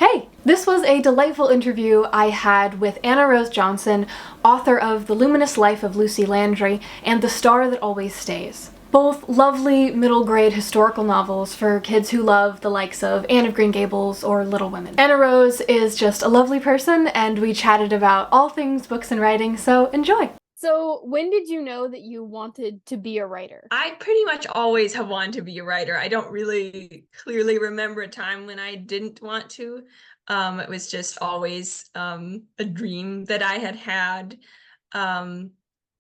Hey! This was a delightful interview I had with Anna Rose Johnson, author of The Luminous Life of Lucy Landry and The Star That Always Stays. Both lovely middle-grade historical novels for kids who love the likes of Anne of Green Gables or Little Women. Anna Rose is just a lovely person, and we chatted about all things books and writing, so enjoy! So when did you know that you wanted to be a writer? I pretty much always have wanted to be a writer. I don't really clearly remember a time when I didn't want to. It was just always a dream that I had had. Um,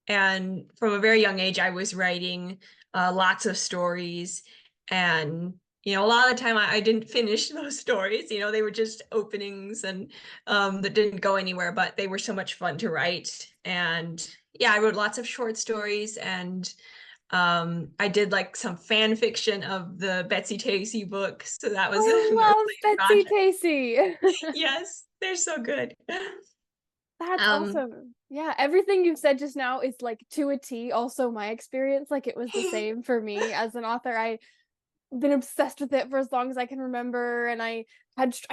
and from a very young age, I was writing lots of stories. And, a lot of the time I didn't finish those stories. They were just openings and that didn't go anywhere, but they were so much fun to write. And yeah, I wrote lots of short stories, and I did like some fan fiction of the Betsy Tacy books. So that was I an love early Betsy project. Tacy! Yes, they're so good. That's Um, awesome. Yeah, everything you've said just now is like to a T also my experience. Like it was the same for me as an author. I've been obsessed with it for as long as I can remember, and I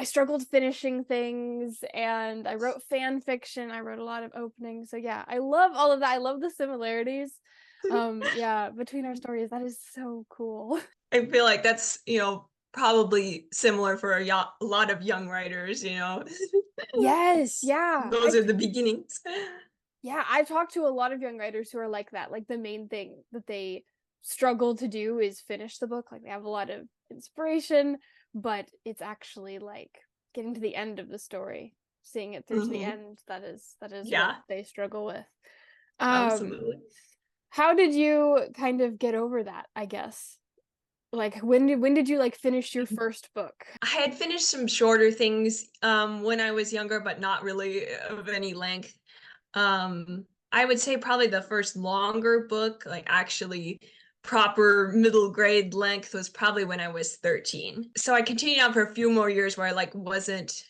struggled finishing things, and I wrote fan fiction. I wrote a lot of openings. So yeah, I love all of that. I love the similarities. Yeah, between our stories. That is so cool. I feel like that's, probably similar for a lot of young writers, Yes, yeah. Those are the beginnings. I've talked to a lot of young writers who are like that. Like the main thing that they struggle to do is finish the book. Like they have a lot of inspiration, but it's actually like getting to the end of the story, seeing it through to the Hmm. end. That is what Yeah, they struggle with. Um, absolutely. how did you kind of get over that, I guess? Like when did you like finish your first book? I had finished some shorter things when I was younger, but not really of any length. I would say probably the first longer book, like actually proper middle grade length, was probably when I was 13. So I continued on for a few more years where I like wasn't,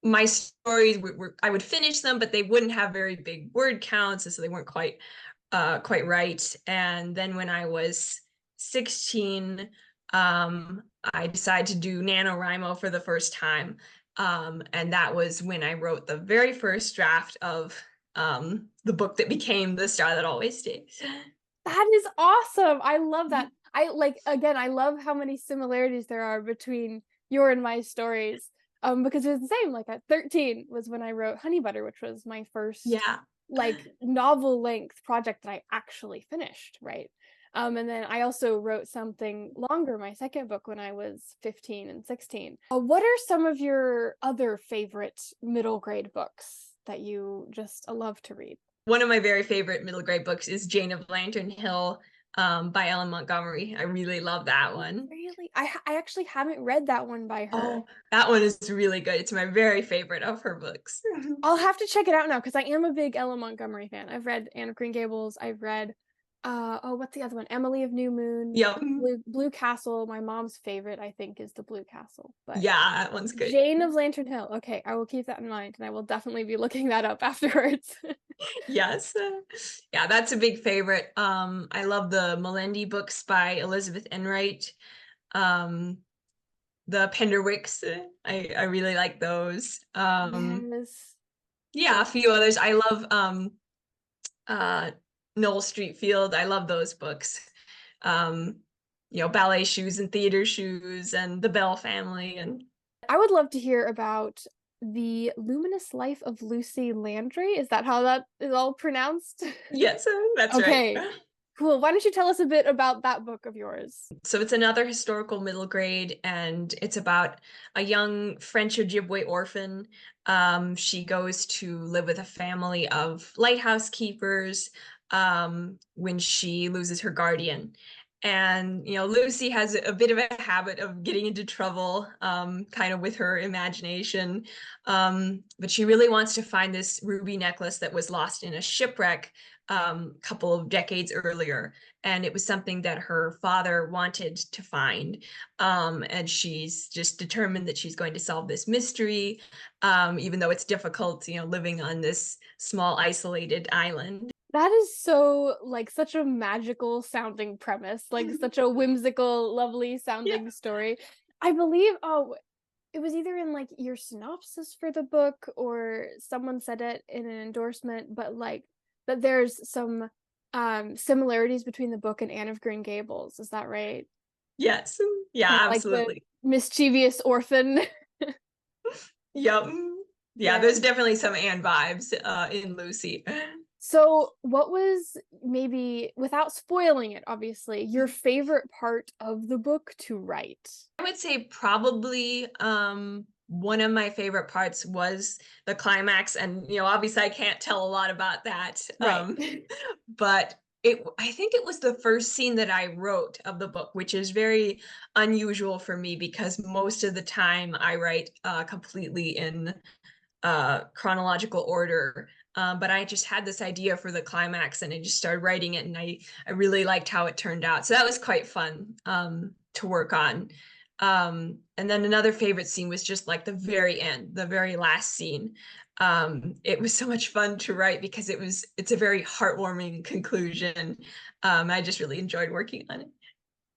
my stories were I would finish them, but they wouldn't have very big word counts, and so they weren't quite right. And then when I was 16, I decided to do NaNoWriMo for the first time. And that was when I wrote the very first draft of the book that became The Star That Always Stays. That is awesome. I love that. I like again, I love how many similarities there are between your and my stories. Because it was the same. Like at 13 was when I wrote Honey Butter, which was my first Yeah. like novel length project that I actually finished, right? And then I also wrote something longer, my second book, when I was 15 and 16. What are some of your other favorite middle grade books that you just love to read? One of my very favorite middle grade books is Jane of Lantern Hill by Ellen Montgomery. I really love that Oh, one. really? I actually haven't read that one by her. Oh, that one is really good. It's my very favorite of her books. I'll have to check it out now because I am a big Ellen Montgomery fan. I've read Anne of Green Gables. I've read, oh, what's the other one? Emily of New Moon, Yep. Blue Castle. My mom's favorite, I think, is the Blue Castle. But Yeah, that one's good. Jane of Lantern Hill. Okay, I will keep that in mind, and I will definitely be looking that up afterwards. Yes. Yeah, that's a big favorite. I love the Melendi books by Elizabeth Enright. Um, the Penderwicks, I really like those. Yes. Yeah, a few others. I love uh Noel Streatfeild. I love those books. Um, Ballet Shoes and Theater Shoes and The Bell Family. And I would love to hear about the luminous life of Lucy Landry. Is that how that is all pronounced? yes, that's right. Okay, cool. Why don't you tell us a bit about that book of yours? So it's another historical middle grade, and it's about a young French Ojibwe orphan. She goes to live with a family of lighthouse keepers when she loses her guardian. And, Lucy has a bit of a habit of getting into trouble, kind of with her imagination. But she really wants to find this ruby necklace that was lost in a shipwreck a couple of decades earlier, and it was something that her father wanted to find. And she's just determined that she's going to solve this mystery, even though it's difficult, living on this small isolated island. That is so like such a magical sounding premise, like such a whimsical, lovely Yeah. sounding story. I believe, oh, it was either in like your synopsis for the book or someone said it in an endorsement, but like that there's some similarities between the book and Anne of Green Gables. Is that right? Yes. Yeah, Kind of like the absolutely. mischievous orphan. Yep. Yeah, Yeah. there's definitely some Anne vibes in Lucy. So, what was, maybe without spoiling it, obviously, your favorite part of the book to write? I would say probably one of my favorite parts was the climax, and obviously I can't tell a lot about that. Right. But I think it was the first scene that I wrote of the book, which is very unusual for me because most of the time I write completely in chronological order. But I just had this idea for the climax and I just started writing it, and I really liked how it turned out. So that was quite fun to work on. And then another favorite scene was just like the very end, the very last scene. It was so much fun to write because it's a very heartwarming conclusion. I just really enjoyed working on it.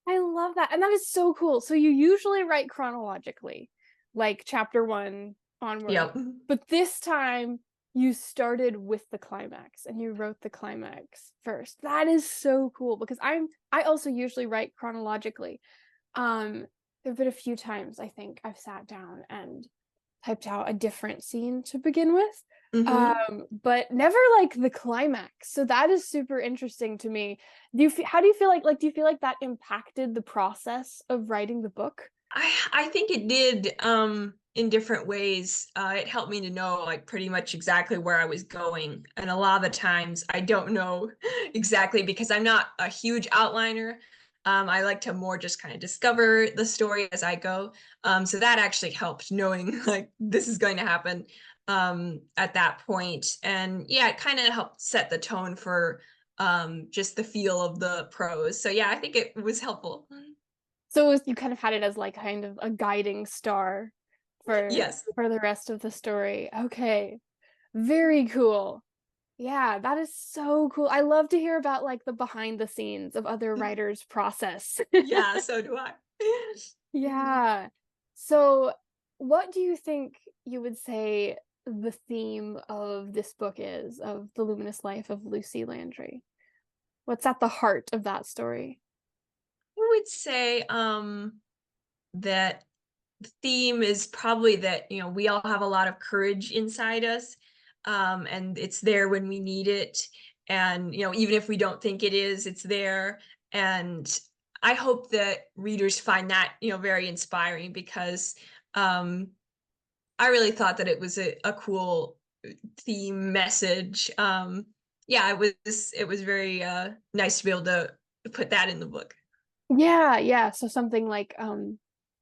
I love that. And that is so cool. So you usually write chronologically, like chapter one onward. Yep. But this time you started with the climax and you wrote the climax first. That is so cool because I also usually write chronologically. There have been a few times I think I've sat down and typed out a different scene to begin with. Mm-hmm. But never like the climax. So that is super interesting to me. How do you feel like do you feel like that impacted the process of writing the book? I think it did in different ways. It helped me to know like pretty much exactly where I was going. And a lot of the times I don't know exactly because I'm not a huge outliner. I like to more just kind of discover the story as I go. So that actually helped knowing like this is going to happen at that point. And yeah, it kind of helped set the tone for just the feel of the prose. So yeah, I think it was helpful. So you kind of had it as like kind of a guiding star for Yes. the rest of the story. Okay. Very cool. Yeah, that is so cool. I love to hear about like the behind the scenes of other writers' process. Yeah, so do I. Yeah. So, what do you think you would say the theme of this book is, of The Luminous Life of Lucy Landry? What's at the heart of that story? I would say that the theme is probably that, we all have a lot of courage inside us, and it's there when we need it. And, even if we don't think it is, it's there. And I hope that readers find that, very inspiring because um, I really thought that it was a cool theme message. Yeah, it was very nice to be able to put that in the book. Yeah, yeah. So something like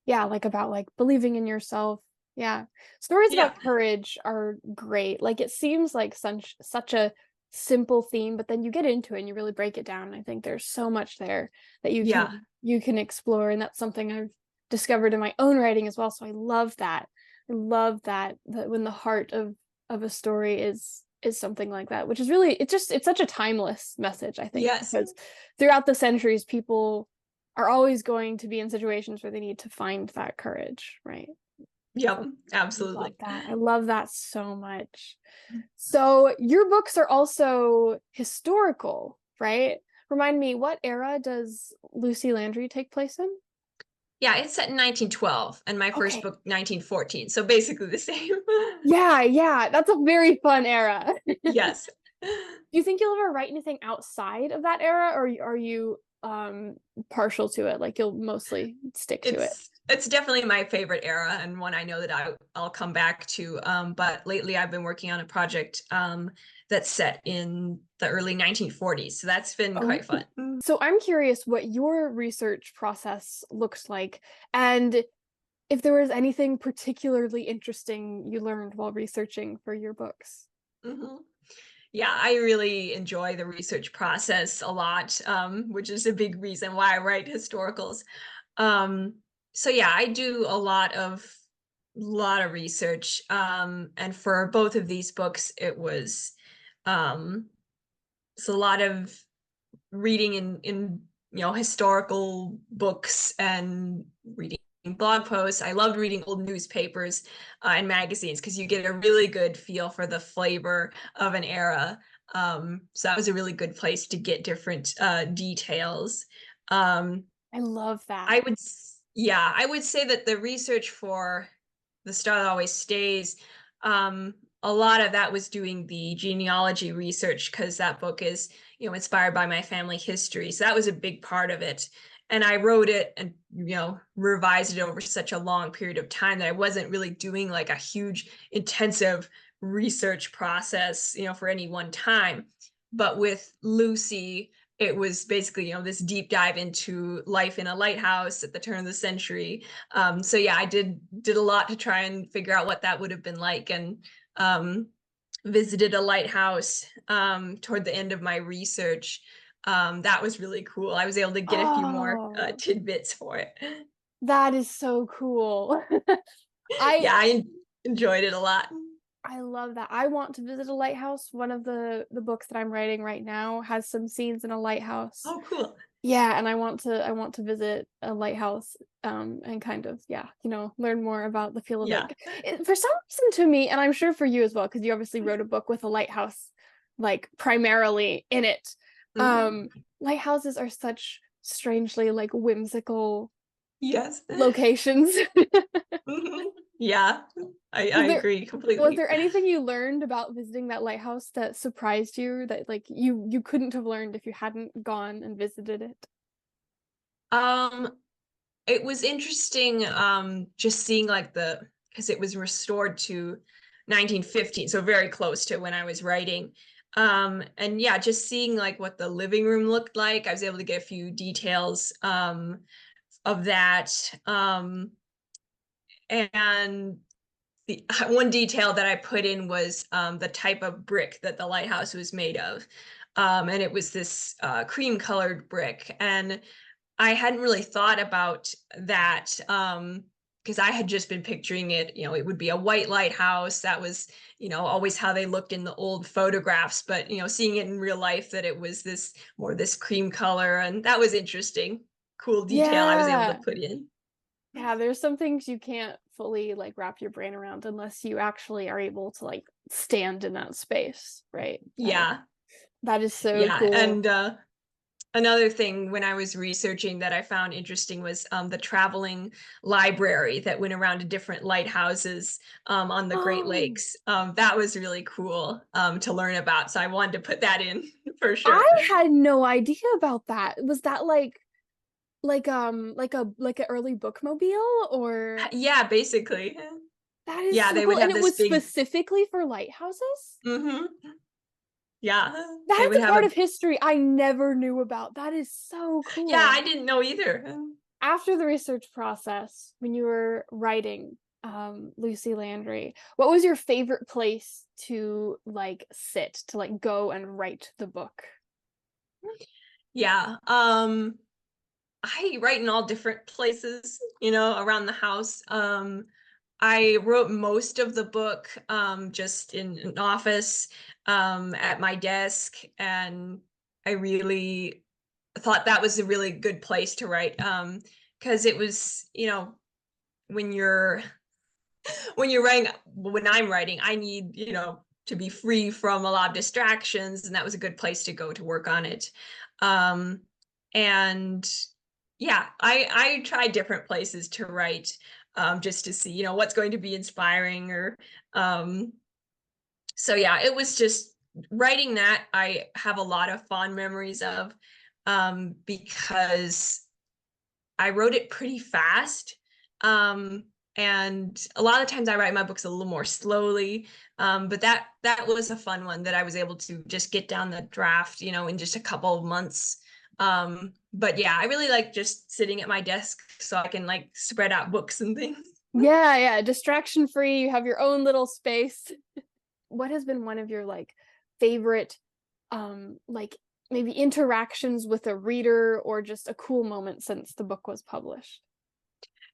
yeah, like about like believing in yourself. Yeah. Stories Yeah, about courage are great. Like it seems like such a simple theme, but then you get into it and you really break it down. I think there's so much there that yeah, you can explore, and that's something I've discovered in my own writing as well. So I love that. I love that when the heart of a story is something like that, which is really, it's such a timeless message, I think, yes. because throughout the centuries people are always going to be in situations where they need to find that courage, right? Yep, So I love absolutely. that. I love that so much. So your books are also historical, right? Remind me, what era does Lucy Landry take place in? Yeah, it's set in 1912 and my first Okay. book 1914. So basically the same. Yeah, yeah, that's a very fun era. Do Yes. you think you'll ever write anything outside of that era, or are you partial to it? Like you'll mostly stick to it? It's definitely my favorite era and one I know that I'll come back to. But lately I've been working on a project that's set in the early 1940s. So that's been Oh, quite fun. so I'm curious what your research process looks like, and if there was anything particularly interesting you learned while researching for your books. Mhm. Yeah, I really enjoy the research process a lot, which is a big reason why I write historicals. Um, so yeah, I do a lot of research. And for both of these books, um, it's a lot of reading in historical books and reading blog posts. I loved reading old newspapers and magazines because you get a really good feel for the flavor of an era. So that was a really good place to get different details. Um, I love I that. would, yeah, I would say that the research for The Star That Always Stays, a lot of that was doing the genealogy research because that book is, inspired by my family history. So that was a big part of it. And I wrote it and, revised it over such a long period of time that I wasn't really doing like a huge intensive research process, for any one time. But with Lucy, it was basically, this deep dive into life in a lighthouse at the turn of the century. So yeah, I did a lot to try and figure out what that would have been like, and visited a lighthouse toward the end of my research. That was really cool. I was able to get a few more Oh, tidbits for it. that is so cool. I Yeah, I enjoyed it a lot. I love that. I want to visit a lighthouse. One of the books that I'm writing right now has some scenes in a lighthouse. Oh, cool. Yeah, and I want to visit a lighthouse and kind of, yeah, learn more about the feel of Yeah. it. For some reason to me, and I'm sure for you as well, because you obviously wrote a book with a lighthouse like primarily in it. Mhm. Lighthouses are such strangely like whimsical Yes. locations. Mhm. Yeah, I Was there agree was completely. there anything you learned about visiting that lighthouse that surprised you that like you couldn't have learned if you hadn't gone and visited it? Um, it was interesting, just seeing like because it was restored to 1915, so very close to when I was writing. And yeah, just seeing like what the living room looked like. I was able to get a few details of that. And the one detail that I put in was the type of brick that the lighthouse was made of. And it was this cream colored brick. And I hadn't really thought about that because I had just been picturing it, it would be a white lighthouse. That was, always how they looked in the old photographs. But, seeing it in real life, that it was this cream color. And that was interesting. Cool detail I was able to Yeah. put in. Yeah, there's some things you can't fully like wrap your brain around unless you actually are able to like stand in that space, right? Yeah. That is so Yeah. cool. And another thing when I was researching that I found interesting was the traveling library that went around to different lighthouses on the Great Oh, Lakes. That was really cool to learn about. So I wanted to put that in for sure. I had no idea about that. Was that like a early bookmobile or Yeah, basically. that is Yeah, so they cool. would And have it this was big, specifically for lighthouses? yeah, they That would is a have part a, of history I never knew about. That is so yeah, I cool. didn't know either. After the research process, when you were writing Lucy Landry, what was your favorite place to like sit, to like go and write the book? Yeah. I write in all different places, around the house. I wrote most of the book just in an office at my desk, and I really thought that was a really good place to write because it was, when you're when I'm writing, I need, to be free from a lot of distractions, and that was a good place to go to work on it. Um, and yeah, I tried different places to write just to see, what's going to be inspiring or um, so yeah, it was just writing that I have a lot of fond memories of because I wrote it pretty fast. And a lot of times I write my books a little more slowly. But that was a fun one that I was able to just get down the draft, in just a couple of months. But yeah, I really like just sitting at my desk so I can like spread out books and things. Yeah, yeah, distraction free, you have your own little space. What has been one of your like favorite like maybe interactions with a reader or just a cool moment since the book was published?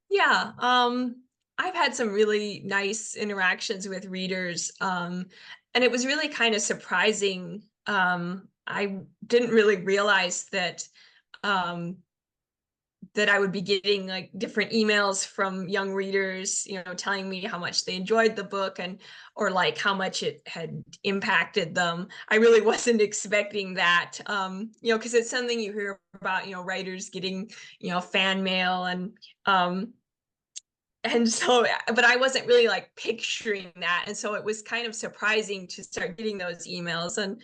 Yeah, I've had some really nice interactions with readers, and it was really kind of surprising. I didn't really realize that um, that I would be getting like different emails from young readers, telling me how much they enjoyed the book and or like how much it had impacted them. I really wasn't expecting that, because it's something you hear about, writers getting, fan mail and so, but I wasn't really like picturing that. And so it was kind of surprising to start getting those emails. And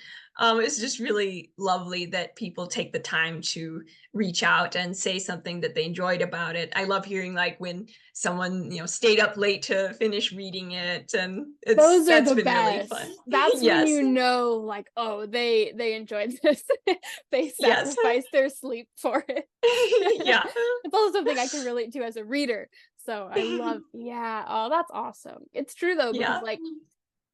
it's just really lovely that people take the time to reach out and say something that they enjoyed about it. I love hearing like when someone, stayed up late to finish reading it. And Those are that's the been really best. fun. That's when Yes. you know, like, oh, they enjoyed this. They Yes. sacrificed their sleep for it. Yeah. It's also something I can relate to as a reader. So I love, yeah. Oh, that's awesome. It's true though, because Yeah. like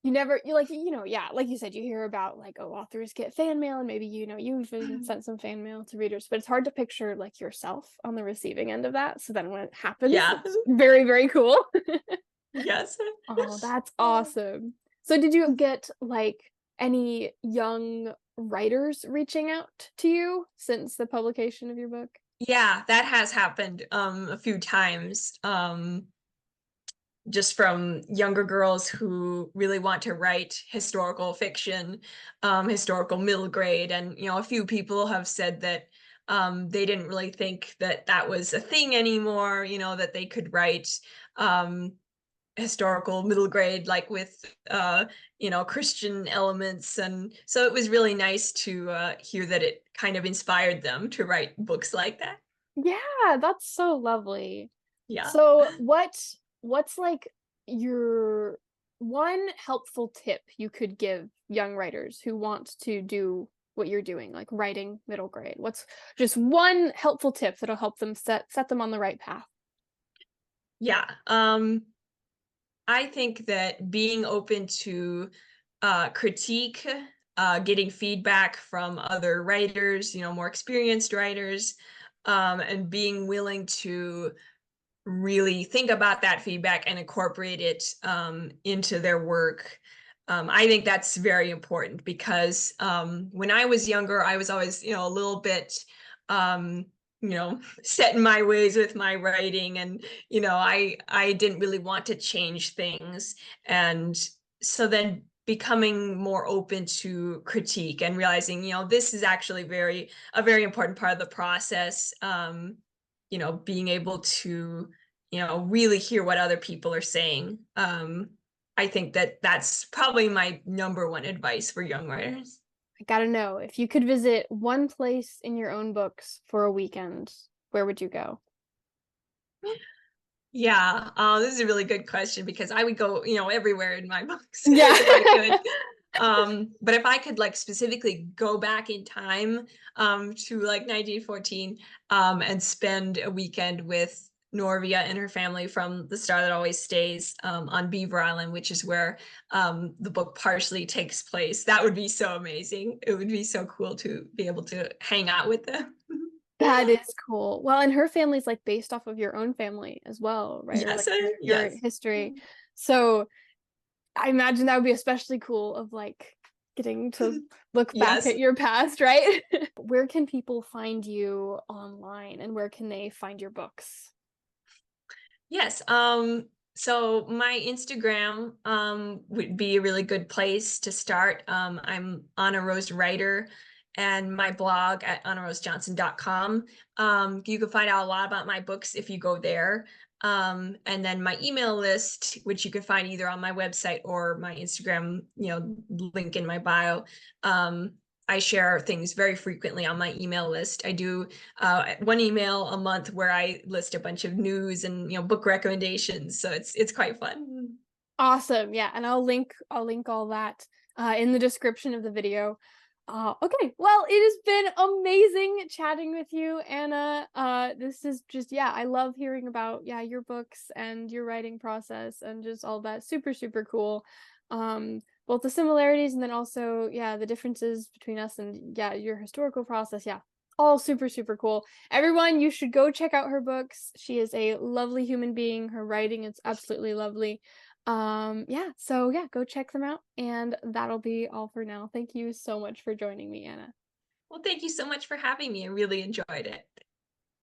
like you said, you hear about like, oh, authors get fan mail, and maybe you've even sent some fan mail to readers, but it's hard to picture like yourself on the receiving end of that. So then when it happens, Yeah. it's very, very cool. Yes. Oh, that's awesome. So did you get like any young writers reaching out to you since the publication of your book? Yeah, that has happened a few times. Just from younger girls who really want to write historical fiction, historical middle grade. And, a few people have said that they didn't really think that that was a thing anymore, that they could write historical middle grade, like with, Christian elements. And so it was really nice to hear that it kind of inspired them to write books like that. Yeah, that's so lovely. Yeah. So what's like your one helpful tip you could give young writers who want to do what you're doing, like writing middle grade? What's just one helpful tip that'll help them set them on the right path? Yeah. I think that being open to critique, getting feedback from other writers, more experienced writers, and being willing to really think about that feedback and incorporate it into their work. I think that's very important because when I was younger, I was always, a little bit, um, set in my ways with my writing, and I didn't really want to change things, and so then becoming more open to critique and realizing, this is actually a very important part of the process. Being able to really hear what other people are saying. I think that that's probably my number one advice for young writers. I gotta know, if you could visit one place in your own books for a weekend, where would you go? Yeah, this is a really good question because I would go, everywhere in my books Yeah. if I could. But if I could like specifically go back in time to like 1914 and spend a weekend with Norvia and her family from The Star That Always Stays on Beaver Island, which is where the book partially takes place, that would be so amazing. It would be so cool to be able to hang out with them. That is cool. Well, and her family's like based off of your own family as well, right? Or Yes, like your yes. history. So I imagine that would be especially cool, of like getting to look back Yes. at your past, right? Where can people find you online, and where can they find your books? Yes. So my Instagram would be a really good place to start. I'm Anna Rose Writer, and my blog at annarosejohnson.com. You can find out a lot about my books if you go there. And then my email list, which you can find either on my website or my Instagram, link in my bio. I share things very frequently on my email list. I do one email a month where I list a bunch of news and book recommendations. So it's quite fun. Awesome. Yeah, and I'll link all that in the description of the video. Okay, well, it has been amazing chatting with you, Anna. This is just, yeah, I love hearing about your books and your writing process and just all that. Super, super cool. Both the similarities and then also, the differences between us and your historical process. Yeah, all super, super cool. Everyone, you should go check out her books. She is a lovely human being. Her writing is absolutely lovely. So go check them out, and that'll be all for now. Thank you so much for joining me, Anna. Well, thank you so much for having me. I really enjoyed it.